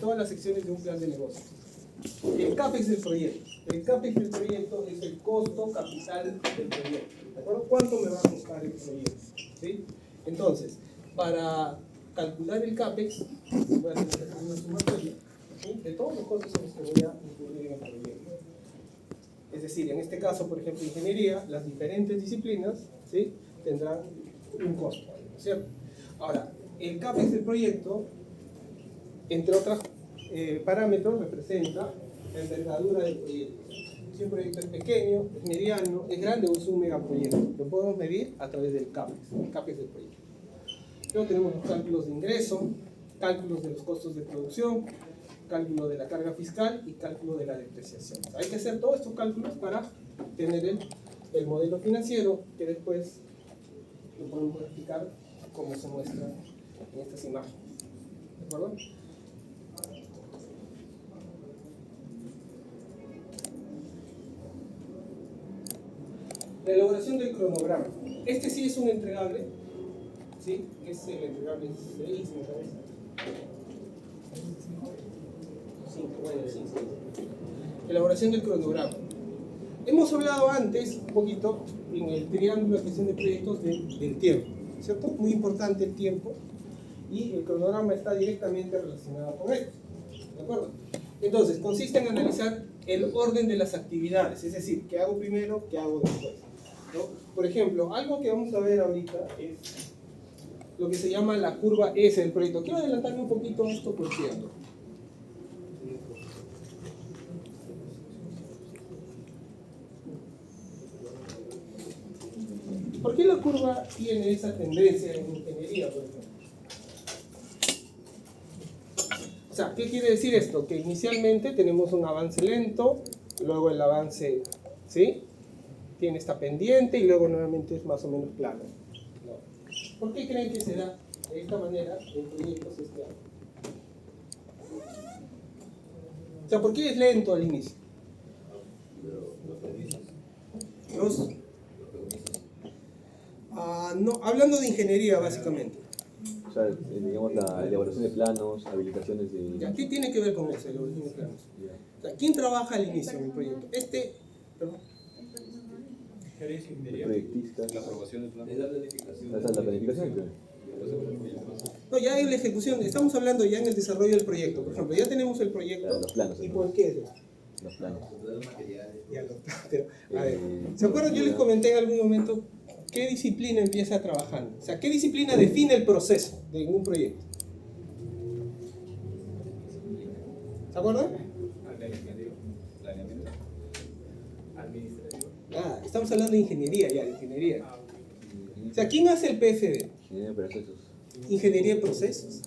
todas las secciones de un plan de negocio. El CAPEX del proyecto. El CAPEX del proyecto es el costo capital del proyecto. ¿De acuerdo? ¿Cuánto me va a costar el proyecto? ¿Sí? Entonces, para calcular el CAPEX, voy a hacer una sumatoria, ¿sí?, de todos los costos en los que voy a incluir en el proyecto. Es decir, en este caso, por ejemplo, ingeniería, las diferentes disciplinas, ¿sí?, tendrán un costo, ¿cierto? Ahora, el CAPEX del proyecto, entre otros parámetros, representa la envergadura del proyecto. Si un proyecto es pequeño, es mediano, es grande o es un megaproyecto, lo podemos medir a través del CAPEX del proyecto. Luego tenemos los cálculos de ingreso, cálculos de los costos de producción, cálculo de la carga fiscal y cálculo de la depreciación. Hay que hacer todos estos cálculos para tener el modelo financiero, que después lo podemos explicar como se muestra en estas imágenes. ¿De acuerdo? La elaboración del cronograma. Este sí es un entregable, ¿sí? Es el entregable 6, me parece. 5, bueno, sí. Elaboración del cronograma. Hemos hablado antes, un poquito, en el triángulo de gestión de proyectos del tiempo, ¿cierto? Muy importante el tiempo, y el cronograma está directamente relacionado con esto, ¿de acuerdo? Entonces, consiste en analizar el orden de las actividades, es decir, qué hago primero, qué hago después, ¿no? Por ejemplo, algo que vamos a ver ahorita es lo que se llama la curva S del proyecto. Quiero adelantarme un poquito a esto, por cierto. ¿Por qué la curva tiene esa tendencia en ingeniería, por ejemplo? O sea, ¿qué quiere decir esto? Que inicialmente tenemos un avance lento, luego el avance, ¿sí?, tiene esta pendiente y luego nuevamente es más o menos plano. ¿No? ¿Por qué creen que se da de esta manera en proyectos este año? O sea, ¿por qué es lento al inicio? No, hablando de ingeniería, básicamente. O sea, digamos la elaboración de planos, habilitaciones de... ¿Ya? ¿Qué tiene que ver con eso, elaboración de planos? O sea, ¿quién trabaja al inicio en el proyecto? Perdón. Proyectista. La aprobación del plan. La planificación, creo. No, ya en la ejecución, estamos hablando ya en el desarrollo del proyecto. Por ejemplo, ya tenemos el proyecto. Los planos. ¿Y por qué es eso? Los planos. Ya lo, pero, a ver, ¿se acuerdan? Yo les comenté en algún momento qué disciplina empieza trabajando. O sea, ¿qué disciplina define el proceso de un proyecto? ¿Se acuerdan? Planeamiento. Administrativo. Ah, estamos hablando de ingeniería ya, de ingeniería. O sea, ¿quién hace el PFD? Ingeniería de procesos. Ingeniería de procesos.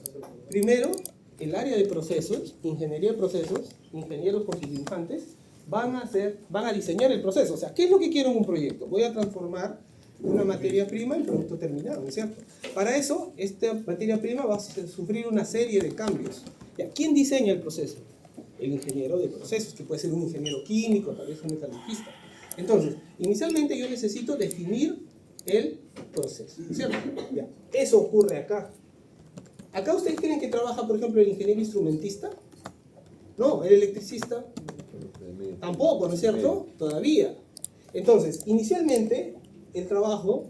Primero, el área de procesos, ingeniería de procesos, ingenieros participantes, van a diseñar el proceso. O sea, ¿qué es lo que quiero en un proyecto? Voy a transformar una materia prima en producto terminado, ¿no es cierto? Para eso, esta materia prima va a sufrir una serie de cambios. ¿Ya? ¿Quién diseña el proceso? El ingeniero de procesos, que puede ser un ingeniero químico, tal vez un metalurgista. Entonces, inicialmente yo necesito definir el proceso, ¿cierto? Ya. Eso ocurre acá. ¿Acá ustedes creen que trabaja, por ejemplo, el ingeniero instrumentista? No, el electricista tampoco, ¿no es cierto? Todavía. Entonces, inicialmente, el trabajo,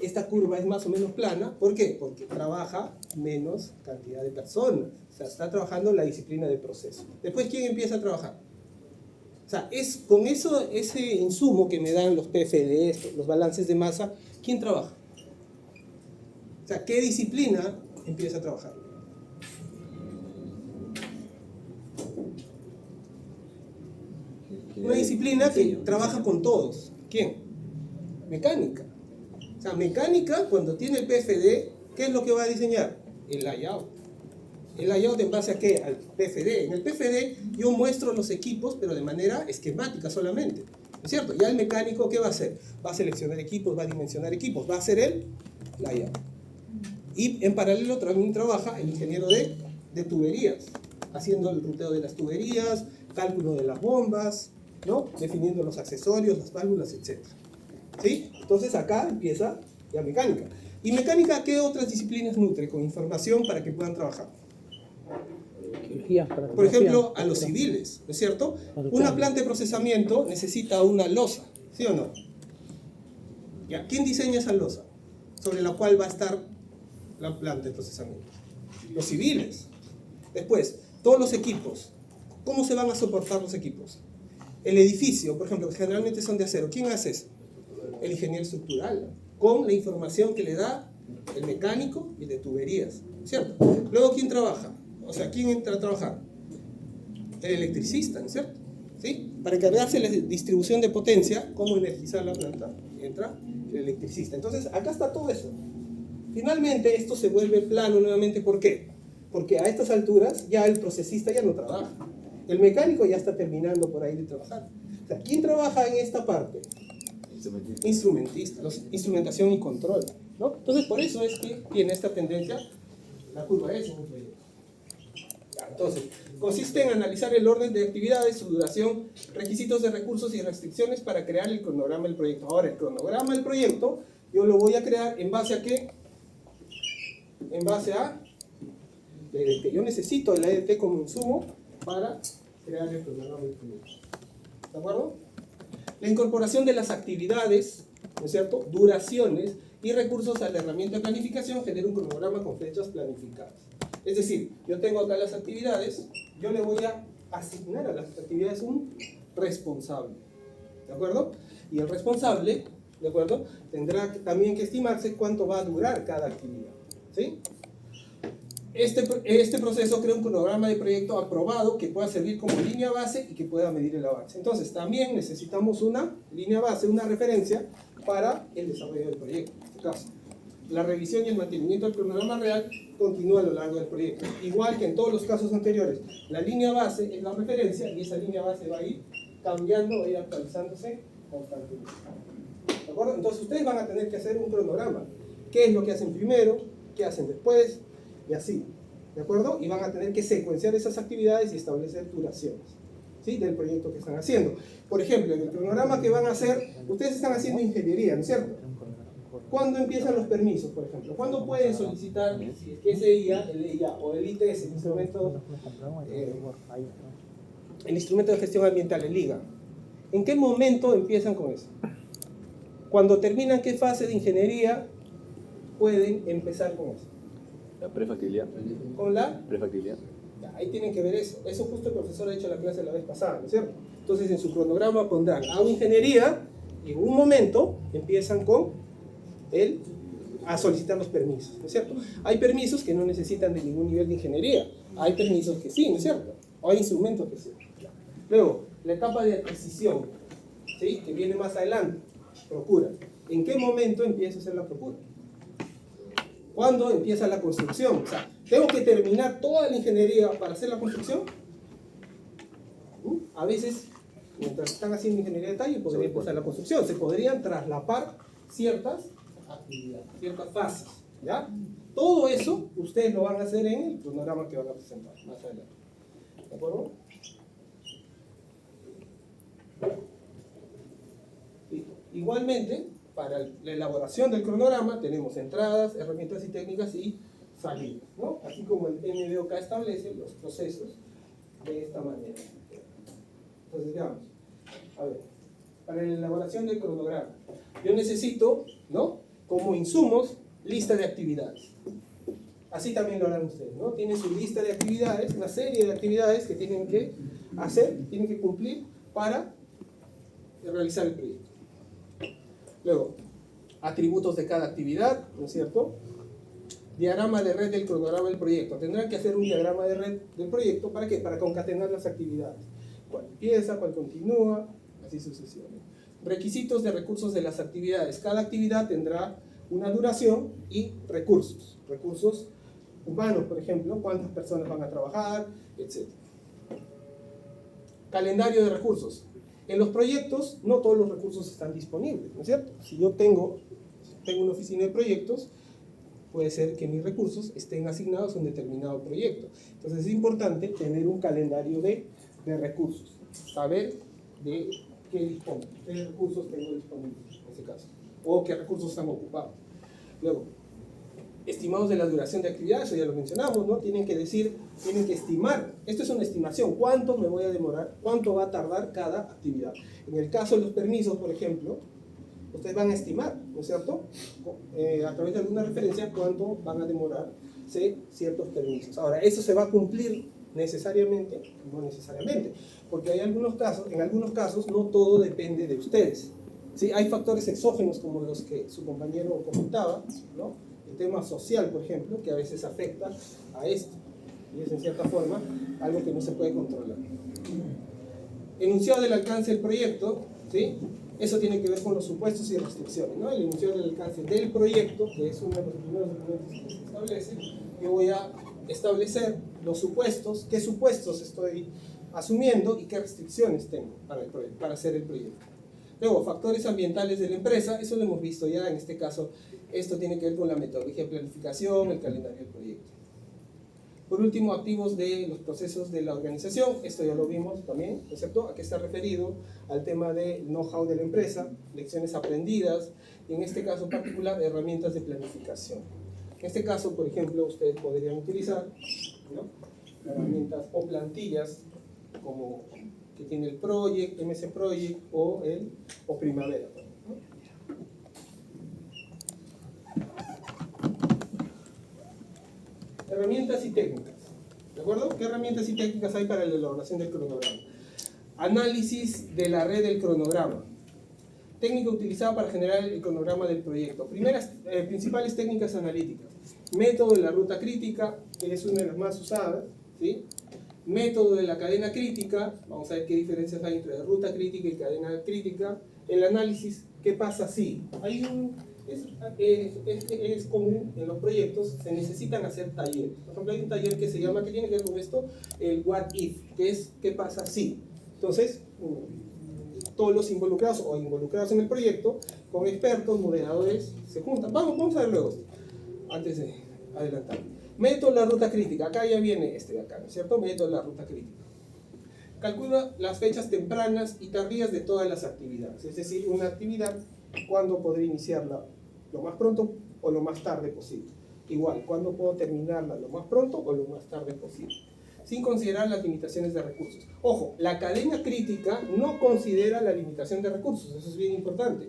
esta curva es más o menos plana. ¿Por qué? Porque trabaja menos cantidad de personas. O sea, está trabajando la disciplina de proceso. Después, ¿quién empieza a trabajar? O sea, es con eso, ese insumo que me dan los PFDs, los balances de masa, ¿quién trabaja? O sea, ¿qué disciplina empieza a trabajar? Una disciplina que trabaja con todos. ¿Quién? Mecánica. O sea, mecánica, cuando tiene el PFD, ¿qué es lo que va a diseñar? El layout. ¿El layout en base a qué? Al PFD. En el PFD yo muestro los equipos, pero de manera esquemática solamente. ¿No es cierto? Ya el mecánico, ¿qué va a hacer? Va a seleccionar equipos, va a dimensionar equipos, va a hacer el layout. Y en paralelo también trabaja el ingeniero de tuberías, haciendo el ruteo de las tuberías, cálculo de las bombas, ¿no? Definiendo los accesorios, las válvulas, etc. ¿Sí? Entonces acá empieza la mecánica. ¿Y mecánica qué otras disciplinas nutre con información para que puedan trabajar? por ejemplo, a los civiles, ¿no es cierto? Una planta de procesamiento necesita una losa, ¿sí o no? ¿Ya? ¿Quién diseña esa losa sobre la cual va a estar la planta de procesamiento? Los civiles. Después, todos los equipos. ¿Cómo se van a soportar los equipos? El edificio, por ejemplo, generalmente son de acero. ¿Quién hace eso? El ingeniero estructural, con la información que le da el mecánico y de tuberías, ¿cierto? Luego, ¿quién trabaja? O sea, ¿quién entra a trabajar? El electricista, ¿no es cierto? ¿Sí? Para encargarse de la distribución de potencia, cómo energizar la planta, entra el electricista. Entonces, acá está todo eso. Finalmente, esto se vuelve plano nuevamente. ¿Por qué? Porque a estas alturas ya el procesista ya no trabaja. El mecánico ya está terminando por ahí de trabajar. O sea, ¿quién trabaja en esta parte? Instrumentista, instrumentación y control, ¿no? Entonces, por eso es que tiene esta tendencia, la curva S en un proyecto. Ya, entonces, consiste en analizar el orden de actividades, su duración, requisitos de recursos y restricciones para crear el cronograma del proyecto. Ahora, el cronograma del proyecto, yo lo voy a crear en base a ¿qué? En base a la EDT. Yo necesito el EDT como insumo para crear el cronograma del proyecto. ¿De acuerdo? La incorporación de las actividades, ¿no es cierto?, duraciones y recursos a la herramienta de planificación genera un cronograma con fechas planificadas. Es decir, yo tengo acá las actividades, yo le voy a asignar a las actividades un responsable, ¿de acuerdo? Y el responsable, ¿de acuerdo?, tendrá también que estimarse cuánto va a durar cada actividad, ¿sí? Este proceso crea un cronograma de proyecto aprobado que pueda servir como línea base y que pueda medir el avance. Entonces, también necesitamos una línea base, una referencia para el desarrollo del proyecto. En este caso, la revisión y el mantenimiento del cronograma real continúa a lo largo del proyecto. Igual que en todos los casos anteriores, la línea base es la referencia y esa línea base va a ir cambiando, va a ir actualizándose constantemente. ¿De acuerdo? Entonces, ustedes van a tener que hacer un cronograma. ¿Qué es lo que hacen primero? ¿Qué hacen después? Y así, ¿de acuerdo? Y van a tener que secuenciar esas actividades y establecer duraciones, ¿sí?, del proyecto que están haciendo. Por ejemplo, en el cronograma que van a hacer, ustedes están haciendo ingeniería, ¿no es cierto? ¿Cuándo empiezan los permisos, por ejemplo? ¿Cuándo pueden solicitar si es que ese IA, el EIA o el ITS, el instrumento de gestión ambiental, el IGA? ¿En qué momento empiezan con eso? Cuando terminan, ¿qué fase de ingeniería pueden empezar con eso? La prefactibilidad. Con la Prefactibilidad. ahí tienen que ver eso. Eso justo el profesor ha hecho la clase la vez pasada, ¿no es cierto? Entonces en su cronograma pondrán hago ingeniería y en un momento empiezan con a solicitar los permisos, ¿no es cierto? Hay permisos que no necesitan de ningún nivel de ingeniería. Hay permisos que sí, ¿no es cierto? O hay instrumentos que sí. Luego, la etapa de adquisición, ¿sí?, que viene más adelante. Procura. ¿En qué momento empieza a hacer la procura? ¿Cuándo empieza la construcción? O sea, ¿tengo que terminar toda la ingeniería para hacer la construcción? A veces, mientras están haciendo ingeniería de detalle, podría empezar la construcción. Se podrían traslapar ciertas actividades, ciertas fases, ¿ya? Todo eso ustedes lo van a hacer en el cronograma que van a presentar más adelante. ¿De acuerdo? Listo. Igualmente, para la elaboración del cronograma tenemos entradas, herramientas y técnicas y salidas, ¿no? Así como el MBOK establece los procesos de esta manera. Entonces, veamos. A ver, para la elaboración del cronograma, yo necesito, ¿no?, como insumos, lista de actividades. Así también lo harán ustedes, ¿no? Tienen su lista de actividades, una serie de actividades que tienen que hacer, tienen que cumplir para realizar el proyecto. Luego, atributos de cada actividad, ¿no es cierto? Diagrama de red del cronograma del proyecto. Tendrán que hacer un diagrama de red del proyecto, ¿para qué? Para concatenar las actividades. Cuál empieza, cuál continúa, así sucesivamente. Requisitos de recursos de las actividades. Cada actividad tendrá una duración y recursos. Recursos humanos, por ejemplo, cuántas personas van a trabajar, etc. Calendario de recursos. En los proyectos no todos los recursos están disponibles, ¿no es cierto? Si yo tengo una oficina de proyectos, puede ser que mis recursos estén asignados a un determinado proyecto. Entonces es importante tener un calendario de recursos, saber de qué recursos tengo disponibles en ese caso, o qué recursos están ocupados. Luego, estimados de la duración de actividad, eso ya lo mencionamos, ¿no? Tienen que estimar, esto es una estimación, cuánto me voy a demorar, cuánto va a tardar cada actividad. En el caso de los permisos, por ejemplo, ustedes van a estimar, ¿no es cierto? A través de alguna referencia, cuánto van a demorarse ciertos permisos. Ahora, ¿eso se va a cumplir necesariamente? No necesariamente, porque en algunos casos no todo depende de ustedes. ¿Sí? Hay factores exógenos como los que su compañero comentaba, ¿no? El tema social, por ejemplo, que a veces afecta a esto, y es en cierta forma algo que no se puede controlar. Enunciado del alcance del proyecto, ¿sí? Eso tiene que ver con los supuestos y restricciones, ¿no? El enunciado del alcance del proyecto, que es uno de los primeros documentos que se establece, yo voy a establecer los supuestos, qué supuestos estoy asumiendo y qué restricciones tengo para hacer el proyecto. Luego, factores ambientales de la empresa, eso lo hemos visto ya, en este caso, esto tiene que ver con la metodología de planificación, el calendario del proyecto. Por último, activos de los procesos de la organización, esto ya lo vimos también, ¿no es cierto? ¿A qué está referido? Al tema del know-how de la empresa, lecciones aprendidas, y en este caso particular, herramientas de planificación. En este caso, por ejemplo, ustedes podrían utilizar, ¿no?, herramientas o plantillas como que tiene el Project, MS Project o Primavera, ¿no? Herramientas y técnicas, ¿de acuerdo? ¿Qué herramientas y técnicas hay para la elaboración del cronograma? Análisis de la red del cronograma. Técnica utilizada para generar el cronograma del proyecto. Principales técnicas analíticas. Método de la ruta crítica, que es una de las más usadas, ¿sí? Método de la cadena crítica, vamos a ver qué diferencias hay entre ruta crítica y cadena crítica. El análisis, ¿qué pasa si? Es común en los proyectos, se necesitan hacer talleres. Por ejemplo, hay un taller que se llama, que tiene que ver con esto, el What If, que es ¿qué pasa si? Entonces, todos los involucrados o involucrados en el proyecto, con expertos, moderadores, se juntan. Vamos a ver luego esto, antes de adelantar. Método de la ruta crítica, acá ya viene este de acá, ¿no es cierto? Método de la ruta crítica. Calcula las fechas tempranas y tardías de todas las actividades, es decir, una actividad, cuándo podré iniciarla, lo más pronto o lo más tarde posible. Igual, cuándo puedo terminarla, lo más pronto o lo más tarde posible, sin considerar las limitaciones de recursos. Ojo, la cadena crítica no considera la limitación de recursos, eso es bien importante,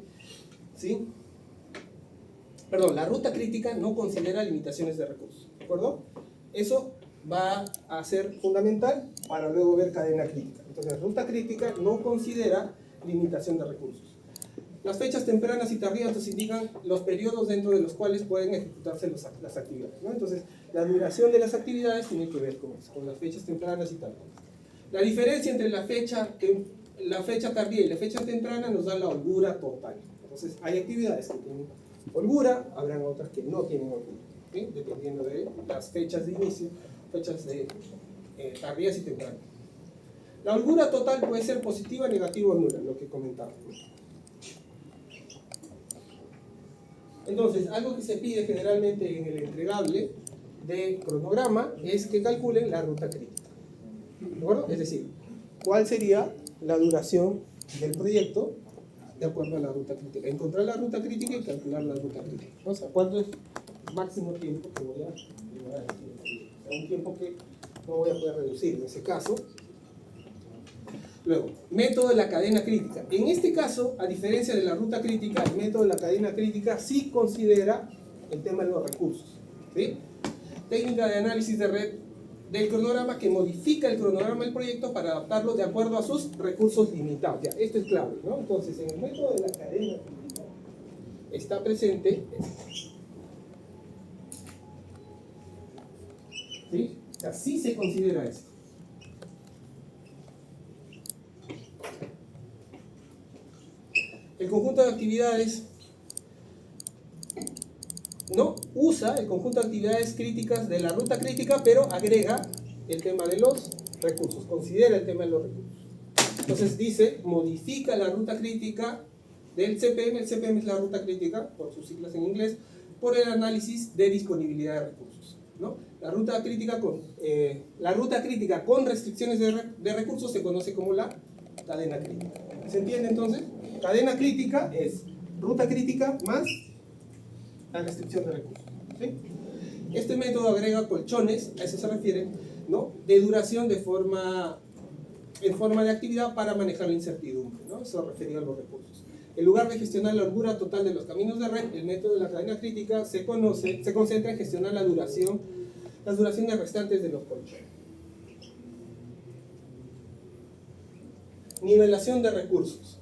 ¿sí? Perdón, la ruta crítica no considera limitaciones de recursos, ¿de acuerdo? Eso va a ser fundamental para luego ver cadena crítica. Entonces, ruta crítica no considera limitación de recursos. Las fechas tempranas y tardías nos indican los periodos dentro de los cuales pueden ejecutarse las actividades, ¿no? Entonces, la duración de las actividades tiene que ver con eso, con las fechas tempranas y tardías. La diferencia entre la fecha tardía y la fecha temprana nos da la holgura total. Entonces, hay actividades que tienen holgura, habrán otras que no tienen holgura, ¿sí? Dependiendo de las fechas de inicio, fechas de tardías y tempranas. La holgura total puede ser positiva, negativa o nula, lo que comentaba. Entonces, algo que se pide generalmente en el entregable de cronograma es que calculen la ruta crítica. ¿De acuerdo? Es decir, ¿cuál sería la duración del proyecto de acuerdo a la ruta crítica? Encontrar la ruta crítica y calcular la ruta crítica. O sea, ¿cuánto es el máximo tiempo que voy a demorar aquí en el proyecto? O sea, un tiempo que no voy a poder reducir en ese caso. Luego, método de la cadena crítica. En este caso, a diferencia de la ruta crítica, el método de la cadena crítica sí considera el tema de los recursos, ¿sí? Técnica de análisis de red del cronograma que modifica el cronograma del proyecto para adaptarlo de acuerdo a sus recursos limitados. Ya, esto es clave, ¿no? Entonces, en el método de la cadena crítica está presente esto. ¿Sí? O sea, sí se considera esto. El conjunto de actividades no usa el conjunto de actividades críticas de la ruta crítica, pero agrega el tema de los recursos, considera el tema de los recursos. Entonces dice, modifica la ruta crítica del CPM, el CPM es la ruta crítica, por sus siglas en inglés, por el análisis de disponibilidad de recursos, ¿no? La ruta crítica con restricciones de recursos se conoce como la cadena crítica. ¿Se entiende entonces? Cadena crítica es ruta crítica más la restricción de recursos, ¿sí? Este método agrega colchones, a eso se refiere, ¿no? De duración en forma de actividad para manejar la incertidumbre, ¿no? Eso referido a los recursos. En lugar de gestionar la holgura total de los caminos de red, el método de la cadena crítica se concentra en gestionar las duraciones restantes de los colchones. Nivelación de recursos.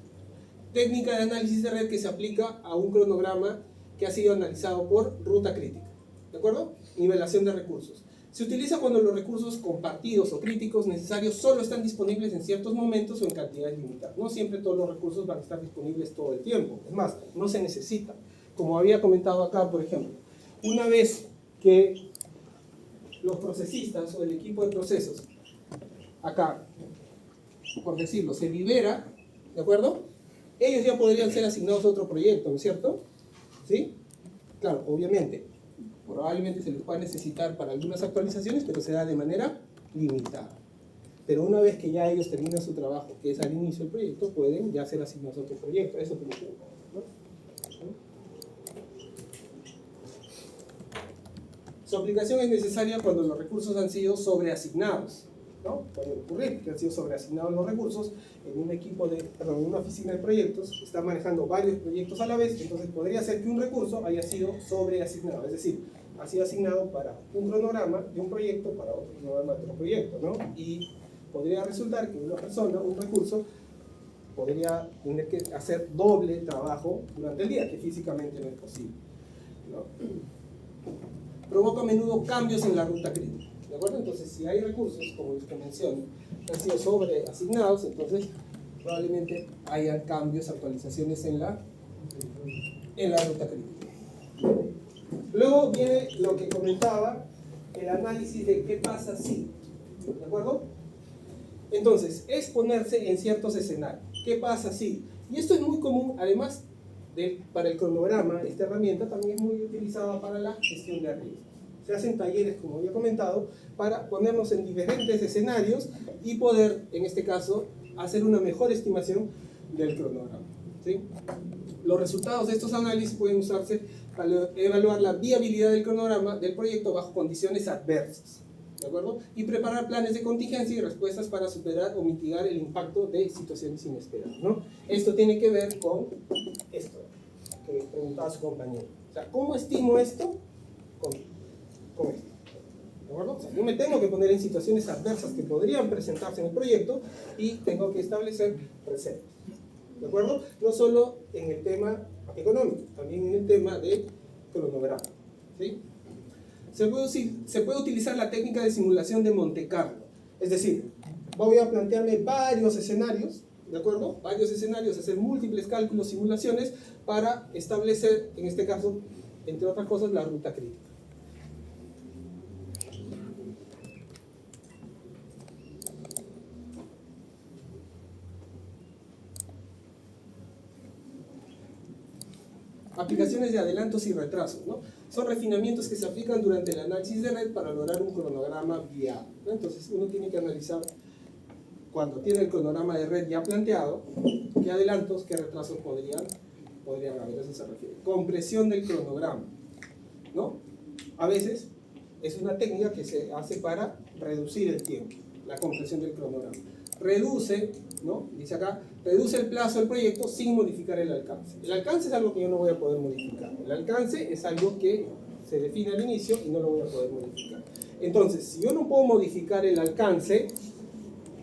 Técnica de análisis de red que se aplica a un cronograma que ha sido analizado por ruta crítica. ¿De acuerdo? Nivelación de recursos. Se utiliza cuando los recursos compartidos o críticos necesarios solo están disponibles en ciertos momentos o en cantidades limitadas. No siempre todos los recursos van a estar disponibles todo el tiempo. Es más, no se necesita. Como había comentado acá, por ejemplo, una vez que los procesistas o el equipo de procesos, acá, por decirlo, se libera, ¿de acuerdo? Ellos ya podrían ser asignados a otro proyecto, ¿no es cierto? ¿Sí? Claro, obviamente, probablemente se les pueda necesitar para algunas actualizaciones, pero se da de manera limitada. Pero una vez que ya ellos terminan su trabajo, que es al inicio del proyecto, pueden ya ser asignados a otro proyecto. Eso es lo que, ¿no? Su aplicación es necesaria cuando los recursos han sido sobreasignados, ¿no? Puede ocurrir que han sido sobreasignados los recursos en un equipo en una oficina de proyectos, está manejando varios proyectos a la vez, entonces podría ser que un recurso haya sido sobreasignado, es decir, ha sido asignado para un cronograma de un proyecto para otro cronograma de otro proyecto, ¿no? Y podría resultar que una persona, un recurso, podría tener que hacer doble trabajo durante el día, que físicamente no es posible, ¿no? Provoca a menudo cambios en la ruta crítica. ¿De acuerdo? Entonces, si hay recursos, como los que menciono, que han sido sobreasignados, entonces probablemente haya cambios, actualizaciones en la ruta crítica. Luego viene lo que comentaba, el análisis de qué pasa si. ¿De acuerdo? Entonces, es ponerse en ciertos escenarios. ¿Qué pasa si? Y esto es muy común, además para el cronograma, esta herramienta también es muy utilizada para la gestión de riesgos. Se hacen talleres, como había comentado, para ponernos en diferentes escenarios y poder, en este caso, hacer una mejor estimación del cronograma, ¿sí? Los resultados de estos análisis pueden usarse para evaluar la viabilidad del cronograma del proyecto bajo condiciones adversas, ¿de acuerdo? Y preparar planes de contingencia y respuestas para superar o mitigar el impacto de situaciones inesperadas, ¿no? Esto tiene que ver con esto que preguntaba su compañero. O sea, ¿cómo estimo esto? Con esto. ¿De acuerdo? O sea, yo me tengo que poner en situaciones adversas que podrían presentarse en el proyecto y tengo que establecer reservas. ¿De acuerdo? No solo en el tema económico, también en el tema de cronograma. ¿Sí? Se puede utilizar la técnica de simulación de Monte Carlo. Es decir, voy a plantearme varios escenarios, ¿de acuerdo? Varios escenarios, hacer múltiples cálculos, simulaciones, para establecer, en este caso, entre otras cosas, la ruta crítica. Aplicaciones de adelantos y retrasos, ¿no? Son refinamientos que se aplican durante el análisis de red para lograr un cronograma viable, ¿no? Entonces uno tiene que analizar, cuando tiene el cronograma de red ya planteado, qué adelantos, qué retrasos podrían haber. Eso se refiere. Compresión del cronograma, ¿no? A veces es una técnica que se hace para reducir el tiempo, la compresión del cronograma. Reduce, ¿no? Dice acá, reduce el plazo del proyecto sin modificar el alcance. El alcance es algo que yo no voy a poder modificar. El alcance es algo que se define al inicio y no lo voy a poder modificar. Entonces, si yo no puedo modificar el alcance,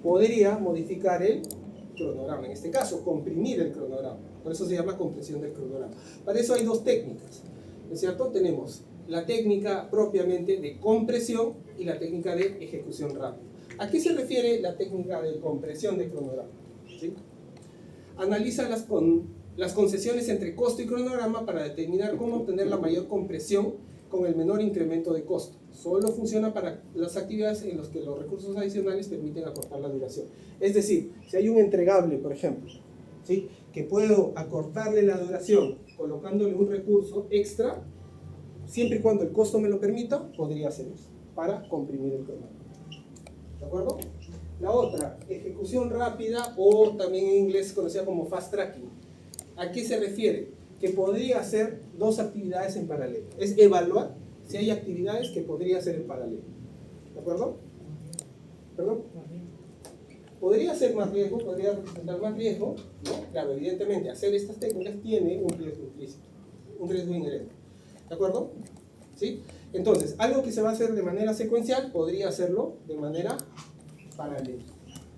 podría modificar el cronograma. En este caso, comprimir el cronograma. Por eso se llama compresión del cronograma. Para eso hay dos técnicas, ¿no es cierto? Tenemos la técnica propiamente de compresión y la técnica de ejecución rápida. ¿A qué se refiere la técnica de compresión de cronograma? ¿Sí? Analiza las concesiones entre costo y cronograma para determinar cómo obtener la mayor compresión con el menor incremento de costo. Solo funciona para las actividades en las que los recursos adicionales permiten acortar la duración. Es decir, si hay un entregable, por ejemplo, ¿sí?, que puedo acortarle la duración colocándole un recurso extra, siempre y cuando el costo me lo permita, podría hacer eso para comprimir el cronograma. ¿De acuerdo? La otra, ejecución rápida, o también en inglés conocida como fast tracking. ¿A qué se refiere? Que podría hacer dos actividades en paralelo. Es evaluar si hay actividades que podría hacer en paralelo. ¿De acuerdo? ¿Perdón? Podría ser más riesgo, podría representar más riesgo, ¿no? Claro, evidentemente, hacer estas técnicas tiene un riesgo implícito, un riesgo inherente. ¿De acuerdo? ¿Sí? Entonces, algo que se va a hacer de manera secuencial podría hacerlo de manera paralela.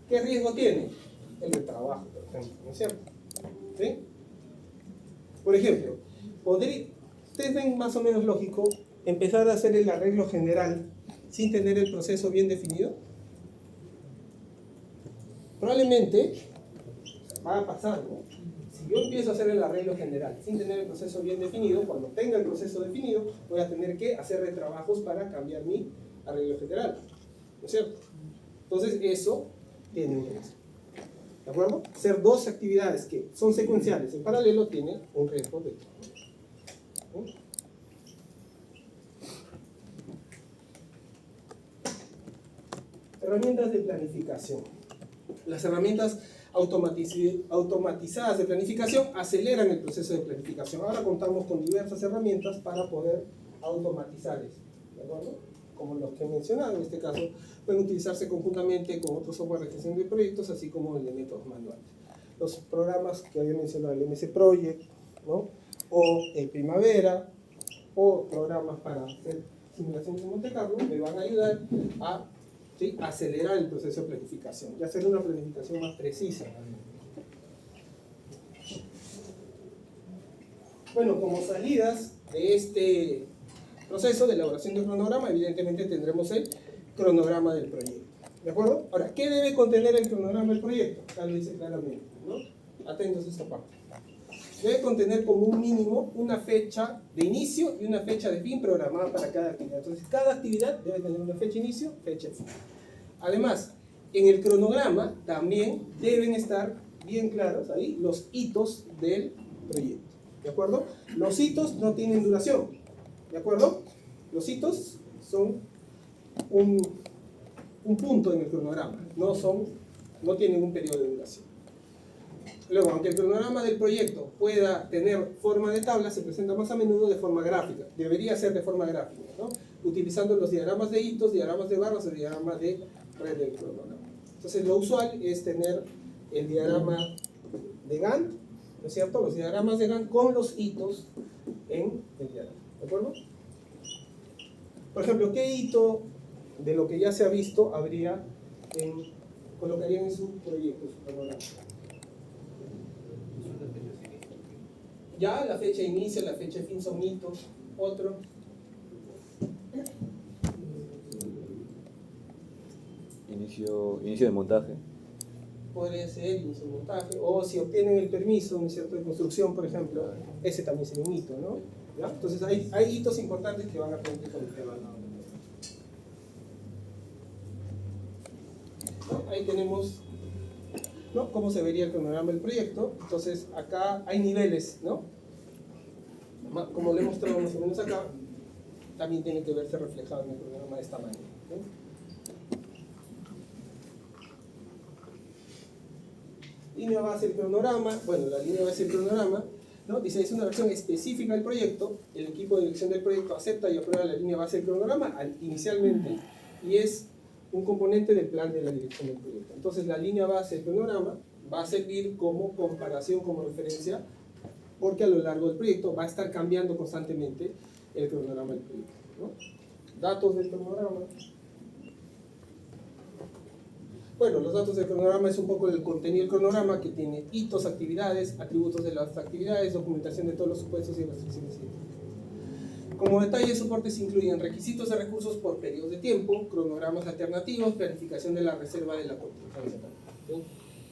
¿Qué riesgo tiene? El de trabajo, por ejemplo, ¿no es cierto? ¿Sí? Por ejemplo, ustedes ven más o menos lógico empezar a hacer el arreglo general sin tener el proceso bien definido. Probablemente va a pasar, ¿no? Si yo empiezo a hacer el arreglo general sin tener el proceso bien definido, cuando tenga el proceso definido, voy a tener que hacer retrabajos para cambiar mi arreglo general, ¿no es cierto? Entonces eso tiene un riesgo. ¿De acuerdo? Hacer dos actividades que son secuenciales en paralelo tiene un riesgo de ¿no? Herramientas de planificación. Las herramientas automatizadas de planificación aceleran el proceso de planificación. Ahora contamos con diversas herramientas para poder automatizar eso, ¿de acuerdo? Como los que he mencionado, en este caso pueden utilizarse conjuntamente con otros software de gestión de proyectos, así como el de métodos manuales. Los programas que había mencionado, el MS Project, ¿no? O el Primavera, o programas para hacer simulaciones en Monte Carlo, me van a ayudar a ¿sí? acelerar el proceso de planificación y hacer una planificación más precisa. Bueno, como salidas de este proceso de elaboración de un cronograma, evidentemente tendremos el cronograma del proyecto. ¿De acuerdo? Ahora, ¿qué debe contener el cronograma del proyecto? Acá lo dice claramente, ¿no? Atentos a esta parte. Debe contener como un mínimo una fecha de inicio y una fecha de fin programada para cada actividad. Entonces, cada actividad debe tener una fecha de inicio, fecha de fin. Además, en el cronograma también deben estar bien claros ahí los hitos del proyecto. ¿De acuerdo? Los hitos no tienen duración. ¿De acuerdo? Los hitos son un punto en el cronograma, no tienen un periodo de duración. Luego, aunque el cronograma del proyecto pueda tener forma de tabla, se presenta más a menudo de forma gráfica. Debería ser de forma gráfica, ¿no? Utilizando los diagramas de hitos, diagramas de barras o diagramas de red del cronograma. Entonces, lo usual es tener el diagrama de Gantt, ¿no es cierto? Los diagramas de Gantt con los hitos en el diagrama. ¿De acuerdo? Por ejemplo, ¿qué hito de lo que ya se ha visto colocarían en su proyecto, en su cronograma? Ya, la fecha de inicio, la fecha de fin son hitos. Otro. Inicio de montaje. Podría ser inicio de montaje. O si obtienen el permiso, ¿no es cierto?, de construcción, por ejemplo, ese también sería un hito, ¿no? ¿Ya? Entonces hay hitos importantes que van a tener que conocer. Ahí tenemos, ¿no?, cómo se vería el cronograma del proyecto. Entonces acá hay niveles, ¿no? Como le he mostrado más o menos acá, también tiene que verse reflejado en el cronograma de esta manera, ¿no? Línea base del cronograma. Bueno, la línea base del cronograma, ¿no?, dice, es una versión específica del proyecto. El equipo de dirección del proyecto acepta y aprueba la línea base del cronograma inicialmente, y es un componente del plan de la dirección del proyecto. Entonces, la línea base del cronograma va a servir como comparación, como referencia, porque a lo largo del proyecto va a estar cambiando constantemente el cronograma del proyecto, ¿no? Datos del cronograma. Bueno, los datos del cronograma es un poco el contenido del cronograma, que tiene hitos, actividades, atributos de las actividades, documentación de todos los supuestos y restricciones científicas. Como detalle de soporte se incluyen requisitos de recursos por periodos de tiempo, cronogramas alternativos, planificación de la reserva de la contingencia, ¿sí?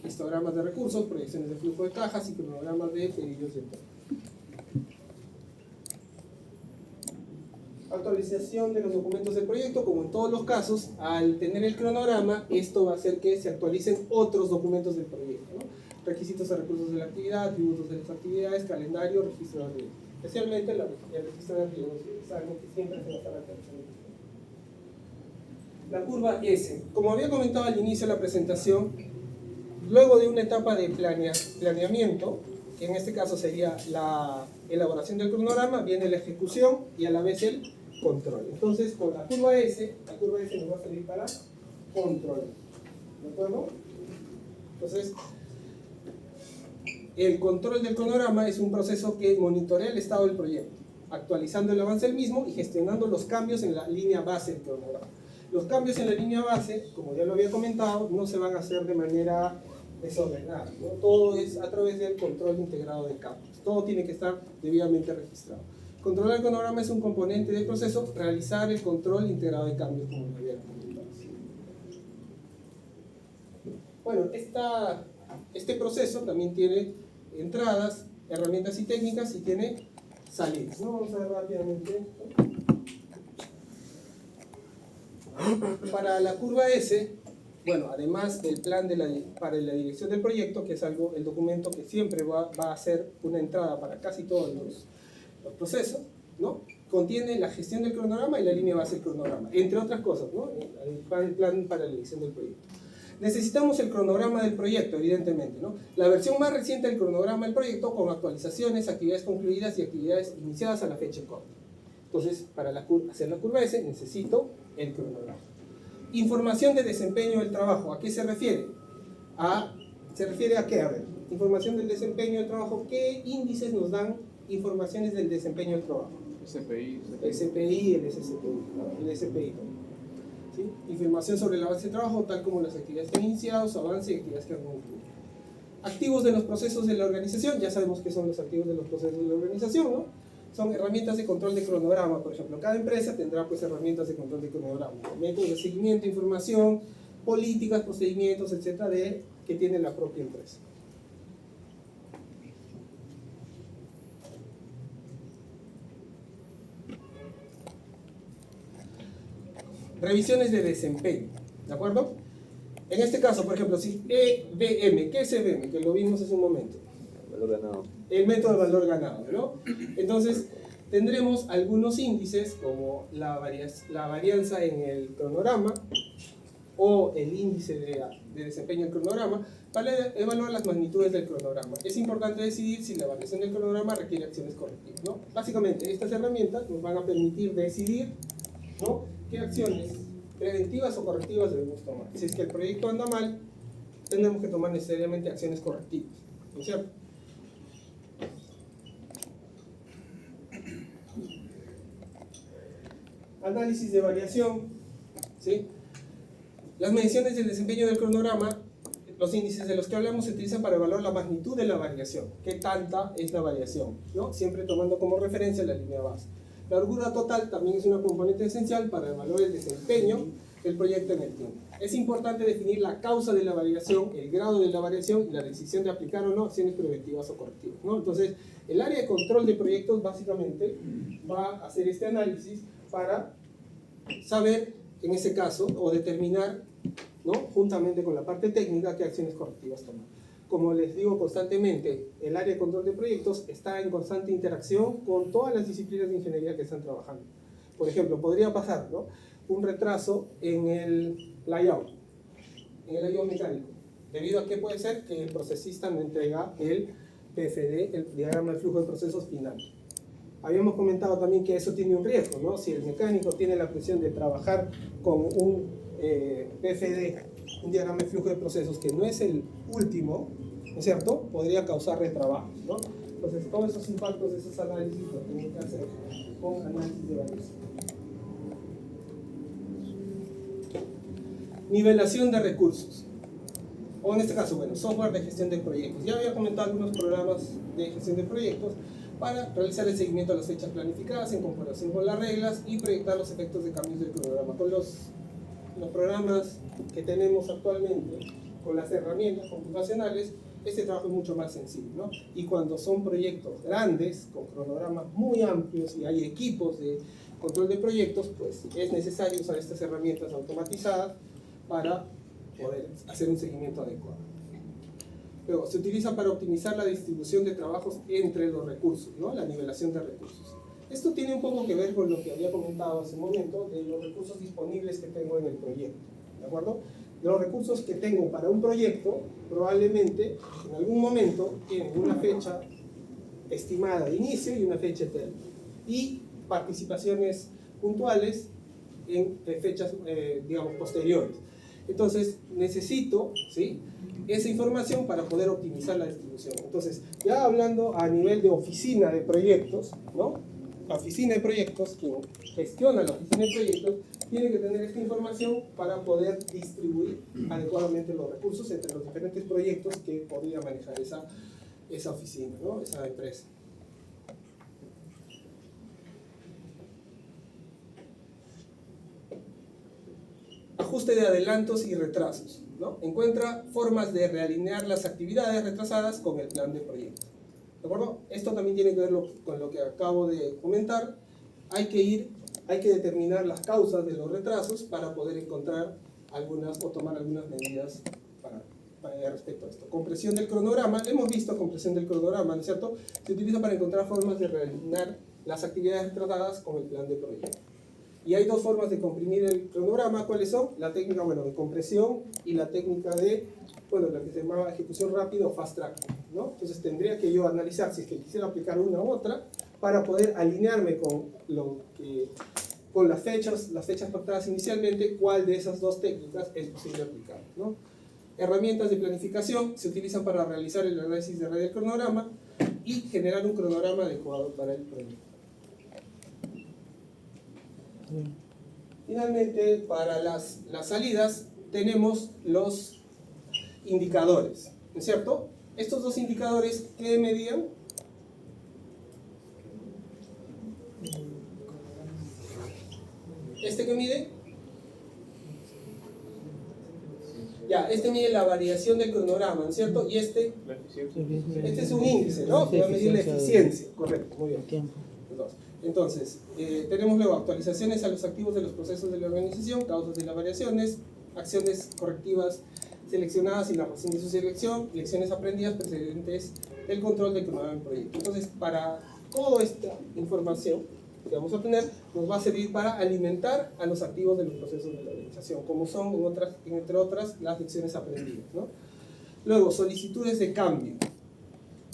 Histogramas de recursos, proyecciones de flujo de cajas y cronogramas de pedidos de tiempo. Actualización de los documentos del proyecto. Como en todos los casos, al tener el cronograma, esto va a hacer que se actualicen otros documentos del proyecto, ¿no? Requisitos de recursos de la actividad, atributos de las actividades, calendario, registro de riesgos. Especialmente el registro de riesgos, es algo que siempre se va a estar actualizando. La curva S. Como había comentado al inicio de la presentación, luego de una etapa de planeamiento, que en este caso sería la elaboración del cronograma, viene la ejecución y a la vez el control. Entonces, con la curva S nos va a servir para control. ¿De acuerdo? Entonces, el control del cronograma es un proceso que monitorea el estado del proyecto, actualizando el avance del mismo y gestionando los cambios en la línea base del cronograma. Los cambios en la línea base, como ya lo había comentado, no se van a hacer de manera desordenada, ¿no? Todo es a través del control integrado de cambios. Todo tiene que estar debidamente registrado. Controlar el cronograma es un componente del proceso, realizar el control integrado de cambios, como lo había comentado. Bueno, este proceso también tiene entradas, herramientas y técnicas y tiene salidas, ¿no? Vamos a ver rápidamente. Para la curva S, bueno, además del plan para la dirección del proyecto, que es el documento que siempre va a ser una entrada para casi todos los procesos, ¿no? Contiene la gestión del cronograma y la línea base del cronograma, entre otras cosas, ¿no? El plan para la dirección del proyecto. Necesitamos el cronograma del proyecto, evidentemente, ¿no? La versión más reciente del cronograma del proyecto con actualizaciones, actividades concluidas y actividades iniciadas a la fecha corta. Entonces, para hacer la curva S necesito el cronograma. Información de desempeño del trabajo, ¿a qué se refiere? ¿Se refiere a qué? A ver, información del desempeño del trabajo, ¿qué índices nos dan informaciones del desempeño del trabajo? SPI. El SPI, el SSPI, ¿no? El SPI. ¿Sí? Información sobre el avance de trabajo, tal como las actividades que han iniciado, su avance y actividades que han concluido. Activos de los procesos de la organización, ya sabemos qué son los activos de los procesos de la organización, ¿no? Son herramientas de control de cronograma, por ejemplo. Cada empresa tendrá pues herramientas de control de cronograma, métodos de seguimiento, información, políticas, procedimientos, etcétera, que tiene la propia empresa. Revisiones de desempeño, ¿de acuerdo? En este caso, por ejemplo, si EBM, ¿qué es EBM? Que lo vimos hace un momento. Valor ganado. El método de valor ganado, ¿no? Entonces, tendremos algunos índices como la varianza en el cronograma o el índice de desempeño del cronograma para evaluar las magnitudes del cronograma. Es importante decidir si la variación del cronograma requiere acciones correctivas, ¿no? Básicamente, estas herramientas nos van a permitir decidir, ¿no?, qué acciones preventivas o correctivas debemos tomar. Si es que el proyecto anda mal, tendremos que tomar necesariamente acciones correctivas, ¿no es cierto? Análisis de variación, ¿sí? Las mediciones del desempeño del cronograma, los índices de los que hablamos se utilizan para evaluar la magnitud de la variación, qué tanta es la variación, ¿no? Siempre tomando como referencia la línea base. La holgura total también es una componente esencial para evaluar el desempeño del proyecto en el tiempo. Es importante definir la causa de la variación, el grado de la variación y la decisión de aplicar o no acciones preventivas o correctivas, ¿no? Entonces, el área de control de proyectos básicamente va a hacer este análisis para saber, en ese caso, o determinar, ¿no?, juntamente con la parte técnica, qué acciones correctivas tomar. Como les digo constantemente, el área de control de proyectos está en constante interacción con todas las disciplinas de ingeniería que están trabajando. Por ejemplo, podría pasar, ¿no?, un retraso en el layout mecánico. ¿Debido a qué puede ser? Que el procesista no entrega el PFD, el diagrama de flujo de procesos final. Habíamos comentado también que eso tiene un riesgo, ¿no? Si el mecánico tiene la presión de trabajar con un PFD, un diagrama de flujo de procesos que no es el último, ¿no es cierto?, podría causar retrabajo, ¿no? Entonces, todos esos impactos de esos análisis los tenemos que hacer con análisis de variación. Nivelación de recursos, o en este caso, bueno, software de gestión de proyectos. Ya había comentado algunos programas de gestión de proyectos para realizar el seguimiento a las fechas planificadas en comparación con las reglas y proyectar los efectos de cambios del cronograma. Con los programas que tenemos actualmente, con las herramientas computacionales, este trabajo es mucho más sencillo, ¿no? Y cuando son proyectos grandes, con cronogramas muy amplios y hay equipos de control de proyectos, pues es necesario usar estas herramientas automatizadas para poder hacer un seguimiento adecuado. Luego, se utiliza para optimizar la distribución de trabajos entre los recursos, ¿no?, la nivelación de recursos. Esto tiene un poco que ver con lo que había comentado hace un momento de los recursos disponibles que tengo en el proyecto, ¿de acuerdo? Los recursos que tengo para un proyecto probablemente en algún momento tienen una fecha estimada de inicio y una fecha eterna, y participaciones puntuales en fechas, digamos, posteriores. Entonces, necesito, ¿sí?, esa información para poder optimizar la distribución. Entonces, ya hablando a nivel de oficina de proyectos, ¿no? La oficina de proyectos, quien gestiona la oficina de proyectos, tiene que tener esta información para poder distribuir adecuadamente los recursos entre los diferentes proyectos que podría manejar esa oficina, ¿no?, esa empresa. Ajuste de adelantos y retrasos, ¿no? Encuentra formas de realinear las actividades retrasadas con el plan de proyecto. ¿De acuerdo? Esto también tiene que ver con lo que acabo de comentar. Hay que determinar las causas de los retrasos para poder encontrar algunas o tomar algunas medidas para respecto a esto. Compresión del cronograma, hemos visto compresión del cronograma, ¿no es cierto? Se utiliza para encontrar formas de realinear las actividades retrasadas con el plan de proyecto. Y hay dos formas de comprimir el cronograma. ¿Cuáles son? La técnica, bueno, de compresión y la técnica de, bueno, la que se llamaba ejecución rápida o fast track, ¿no? Entonces tendría que yo analizar si es que quisiera aplicar una u otra para poder alinearme con las fechas pactadas inicialmente, cuál de esas dos técnicas es posible aplicar, ¿no? Herramientas de planificación se utilizan para realizar el análisis de red del cronograma y generar un cronograma adecuado para el proyecto. Finalmente, para las salidas tenemos los indicadores, ¿no es cierto? Estos dos indicadores, ¿qué medían? ¿Este qué mide? Ya, este mide la variación del cronograma, ¿no es cierto? Y este es un índice, ¿no? Que va a medir la eficiencia, correcto, muy bien. Entonces, tenemos luego actualizaciones a los activos de los procesos de la organización, causas de las variaciones, acciones correctivas seleccionadas y la razón de su selección, lecciones aprendidas precedentes del control del cronograma del proyecto. Entonces, para toda esta información que vamos a tener, nos va a servir para alimentar a los activos de los procesos de la organización, como son, entre otras, las lecciones aprendidas, ¿no? Luego, solicitudes de cambio.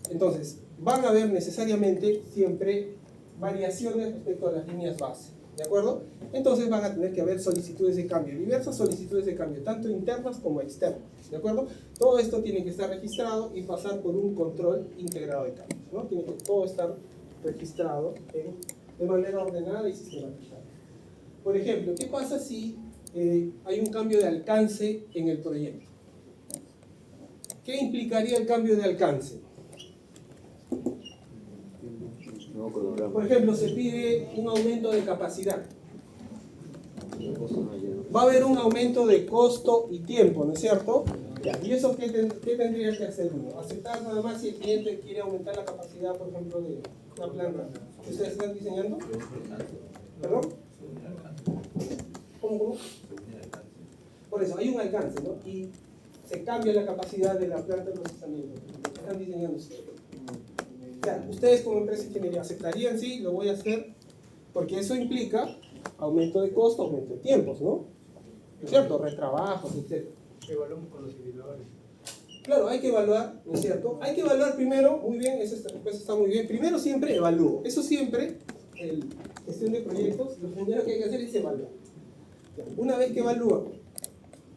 Entonces, van a haber necesariamente siempre variaciones respecto a las líneas base, ¿de acuerdo? Entonces van a tener que haber solicitudes de cambio, diversas solicitudes de cambio, tanto internas como externas, ¿de acuerdo? Todo esto tiene que estar registrado y pasar por un control integrado de cambios, ¿no? Tiene que todo estar registrado de manera ordenada y sistematizada. Por ejemplo, ¿qué pasa si hay un cambio de alcance en el proyecto? ¿Qué implicaría el cambio de alcance? Por ejemplo, se pide un aumento de capacidad. Va a haber un aumento de costo y tiempo, ¿no es cierto? ¿Y eso qué tendría que hacer uno? Aceptar nada más si el cliente quiere aumentar la capacidad, por ejemplo, de una planta que ustedes están diseñando. ¿Perdón? ¿Cómo? Por eso, hay un alcance, ¿no? Y se cambia la capacidad de la planta de procesamiento que están diseñando ustedes. O sea, ustedes como empresa de ingeniería aceptarían, sí, lo voy a hacer, porque eso implica aumento de costo, aumento de tiempos, ¿no? ¿Es cierto? Retrabajos, etc. Evaluamos con los indicadores. Claro, hay que evaluar, ¿no es cierto? Hay que evaluar primero, muy bien, esa respuesta está muy bien. Primero siempre evalúo. Eso siempre, en gestión de proyectos, lo primero que hay que hacer es evaluar. Una vez que evalúan,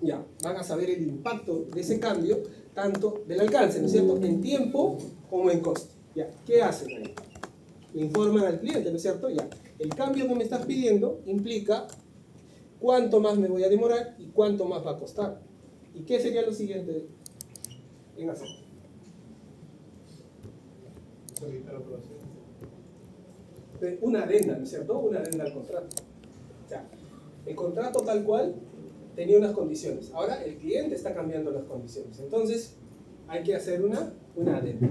ya, van a saber el impacto de ese cambio, tanto del alcance, ¿no es cierto?, en tiempo como en costo. Ya, ¿qué hacen ahí? Le informan al cliente, ¿no es cierto? Ya, el cambio que me estás pidiendo implica cuánto más me voy a demorar y cuánto más va a costar. ¿Y qué sería lo siguiente en hacer? Solicitar aprobación. Una adenda, ¿no es cierto? Una adenda al contrato. O sea, el contrato tal cual tenía unas condiciones. Ahora el cliente está cambiando las condiciones. Entonces, hay que hacer una adenda.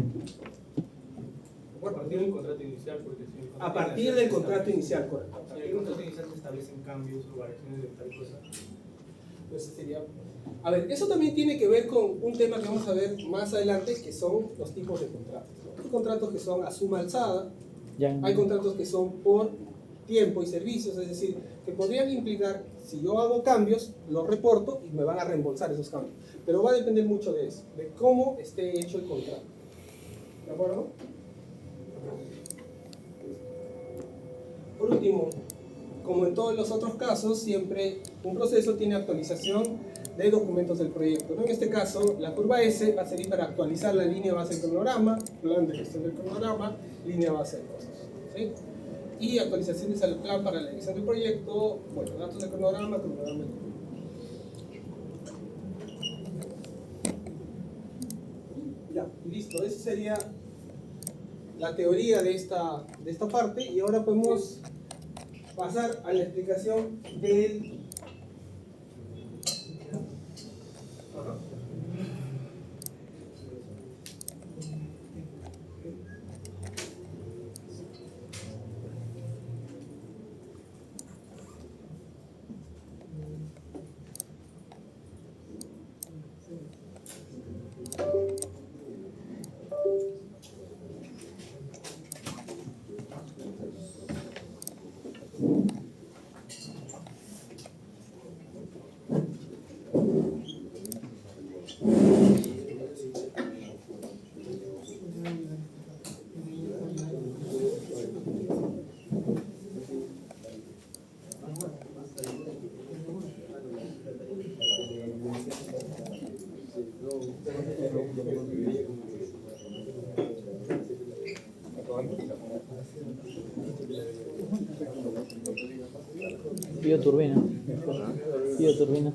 A partir del contrato inicial, porque si el A partir del contrato inicial, correcto. A partir del contrato inicial se establecen cambios o variaciones de tal cosa. Pues sería... A ver, eso también tiene que ver con un tema que vamos a ver más adelante, que son los tipos de contratos, ¿no? Hay contratos que son a suma alzada, hay contratos que son por tiempo y servicios, es decir, que podrían implicar, si yo hago cambios, los reporto y me van a reembolsar esos cambios. Pero va a depender mucho de eso, de cómo esté hecho el contrato. ¿De acuerdo? Por último, como en todos los otros casos, siempre un proceso tiene actualización de documentos del proyecto, ¿no? En este caso, la curva S va a servir para actualizar la línea base del cronograma, plan de gestión del cronograma, línea base de costos, ¿sí? Y actualizaciones al plan para la edición del proyecto, bueno, datos del cronograma, cronograma de cronograma. Ya, listo, esa sería la teoría de esta parte, y ahora podemos pasar a la explicación del... Ajá. Pío turbina. Pío turbina.